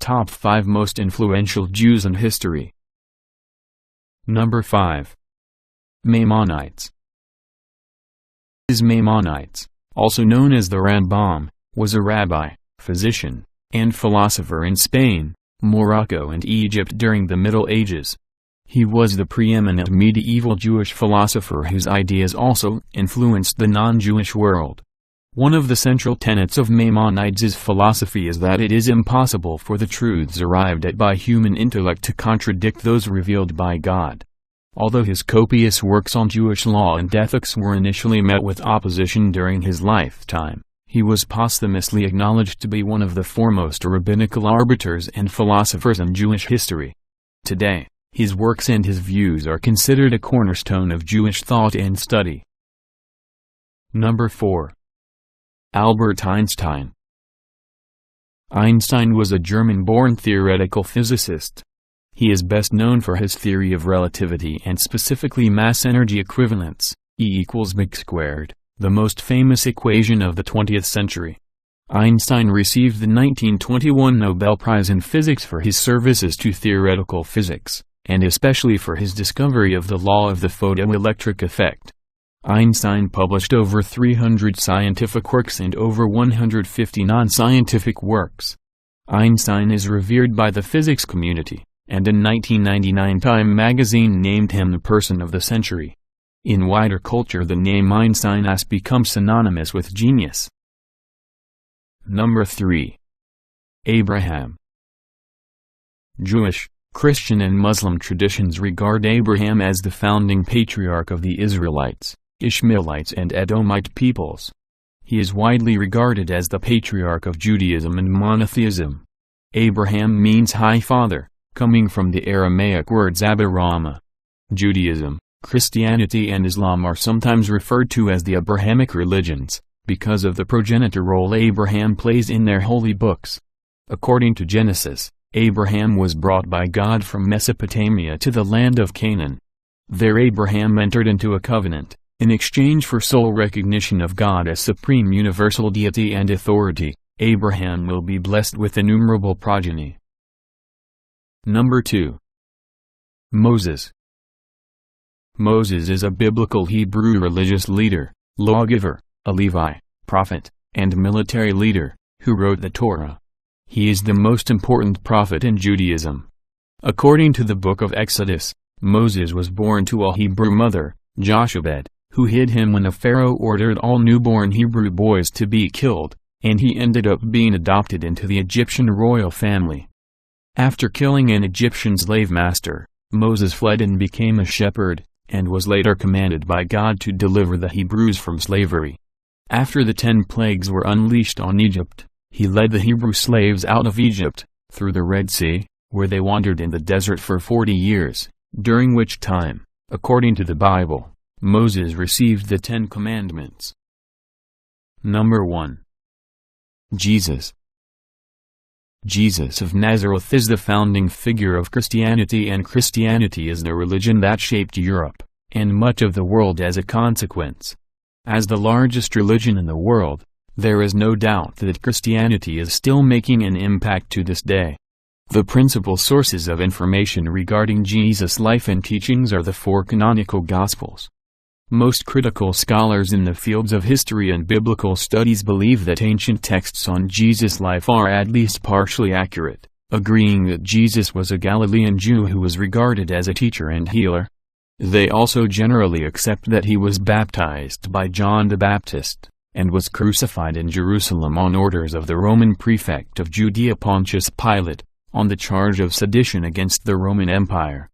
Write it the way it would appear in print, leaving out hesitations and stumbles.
Top 5 Most Influential Jews in History. Number 5. Maimonides. His Maimonides, also known as the Rambam, was a rabbi, physician, and philosopher in Spain, Morocco and Egypt during the Middle Ages. He was the preeminent medieval Jewish philosopher whose ideas also influenced the non-Jewish world. One of the central tenets of Maimonides' philosophy is that it is impossible for the truths arrived at by human intellect to contradict those revealed by God. Although his copious works on Jewish law and ethics were initially met with opposition during his lifetime, he was posthumously acknowledged to be one of the foremost rabbinical arbiters and philosophers in Jewish history. Today, his works and his views are considered a cornerstone of Jewish thought and study. Number 4. Albert Einstein. Einstein was a German-born theoretical physicist. He is best known for his theory of relativity and specifically mass-energy equivalence, E=mc², the most famous equation of the 20th century. Einstein received the 1921 Nobel Prize in Physics for his services to theoretical physics, and especially for his discovery of the law of the photoelectric effect. Einstein published over 300 scientific works and over 150 non-scientific works. Einstein is revered by the physics community, and in 1999 Time magazine named him the Person of the Century. In wider culture, the name Einstein has become synonymous with genius. Number 3. Abraham. Jewish, Christian and Muslim traditions regard Abraham as the founding patriarch of the Israelites, Ishmaelites and Edomite peoples. He is widely regarded as the patriarch of Judaism and monotheism. Abraham means high father, coming from the Aramaic words Abarama. Judaism, Christianity and Islam are sometimes referred to as the Abrahamic religions, because of the progenitor role Abraham plays in their holy books. According to Genesis, Abraham was brought by God from Mesopotamia to the land of Canaan. There Abraham entered into a covenant, in exchange for sole recognition of God as supreme universal deity and authority. Abraham will be blessed with innumerable progeny. Number 2. Moses. Moses is a biblical Hebrew religious leader, lawgiver, a Levi, prophet, and military leader, who wrote the Torah. He is the most important prophet in Judaism. According to the book of Exodus, Moses was born to a Hebrew mother, Jochebed, who hid him when a pharaoh ordered all newborn Hebrew boys to be killed, and he ended up being adopted into the Egyptian royal family. After killing an Egyptian slave master, Moses fled and became a shepherd, and was later commanded by God to deliver the Hebrews from slavery. After the 10 plagues were unleashed on Egypt, he led the Hebrew slaves out of Egypt, through the Red Sea, where they wandered in the desert for 40 years, during which time, according to the Bible, Moses received the 10 Commandments. Number 1. Jesus. Jesus of Nazareth is the founding figure of Christianity, and Christianity is the religion that shaped Europe, and much of the world as a consequence. As the largest religion in the world, there is no doubt that Christianity is still making an impact to this day. The principal sources of information regarding Jesus' life and teachings are the 4 canonical Gospels. Most critical scholars in the fields of history and biblical studies believe that ancient texts on Jesus' life are at least partially accurate, agreeing that Jesus was a Galilean Jew who was regarded as a teacher and healer. They also generally accept that he was baptized by John the Baptist, and was crucified in Jerusalem on orders of the Roman prefect of Judea Pontius Pilate, on the charge of sedition against the Roman Empire.